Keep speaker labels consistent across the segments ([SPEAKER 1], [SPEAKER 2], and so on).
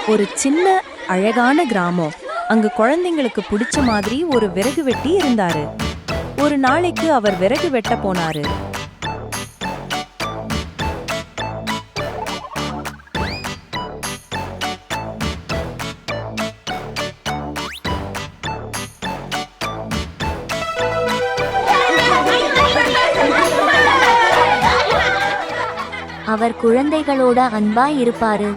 [SPEAKER 1] ஒரு சின்ன அழகான கிராமம். அங்க குழந்தைங்களுக்கு பிடிச்ச மாதிரி ஒரு விறகு வெட்டி இருந்தாரு. ஒரு நாளைக்கு அவர் விறகு வெட்ட போனாரு.
[SPEAKER 2] அவர் குழந்தைகளோட அன்பா இருப்பாரு.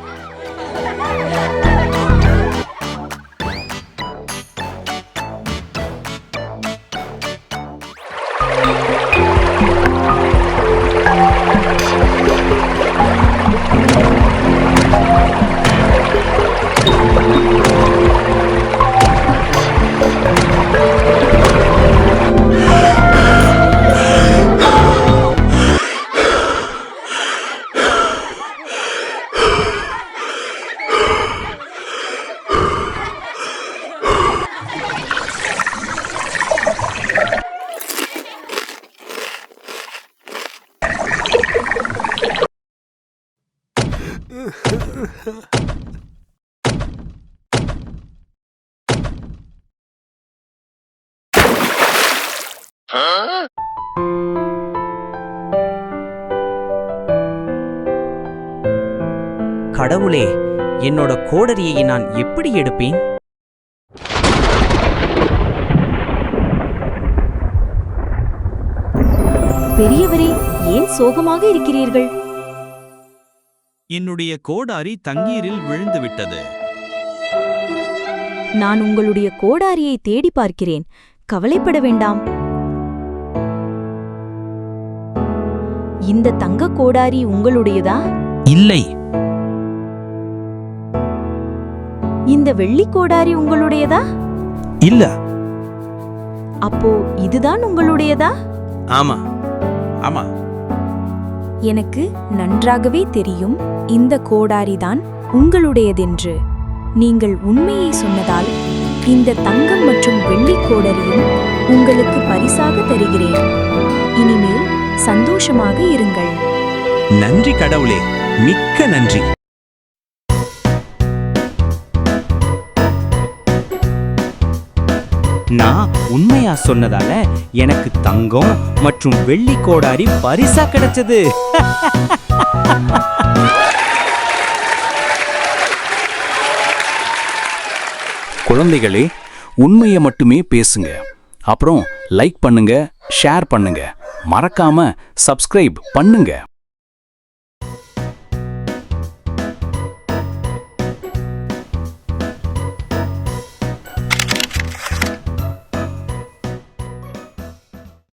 [SPEAKER 3] கடவுளே, என்னோட கோடரியை நான் எப்படி எடுப்பேன்?
[SPEAKER 1] பெரியவரே, ஏன் சோகமாக இருக்கிறீர்கள்?
[SPEAKER 4] என்னுடைய கோடாரி தண்ணீரில் விழுந்துவிட்டது.
[SPEAKER 1] நான் உங்களுடைய கோடாரியை தேடி பார்க்கிறேன். கவலைப்பட வேண்டாம். இந்த தங்க கோடாரி உங்களுடையதா?
[SPEAKER 4] இல்லை.
[SPEAKER 1] இந்த வெள்ளி கோடாரி உங்களுடையதா?
[SPEAKER 4] இல்ல.
[SPEAKER 1] அப்போ இதுதான் உங்களுடையதா?
[SPEAKER 4] ஆமா ஆமா.
[SPEAKER 1] எனக்கு நன்றாகவே தெரியும் இந்த கோடாரிதான் உங்களுடையதென்று. நீங்கள் உண்மையை சொன்னதால் இந்த தங்கம் மற்றும் வெள்ளி கோடரியும் உங்களுக்கு பரிசாக தருகிறேன். இனிமேல் சந்தோஷமாக இருங்கள்.
[SPEAKER 4] நன்றி கடவுளே, மிக்க நன்றி.
[SPEAKER 3] நான் உண்மையா சொன்னதால எனக்கு தங்கம் மற்றும் வெள்ளி கோடாரி பரிசா கிடைச்சது.
[SPEAKER 5] குழந்தைகளே, உண்மையை மட்டுமே பேசுங்க. அப்புறம் லைக் பண்ணுங்க, ஷேர் பண்ணுங்க, மறக்காம சப்ஸ்கிரைப் பண்ணுங்க.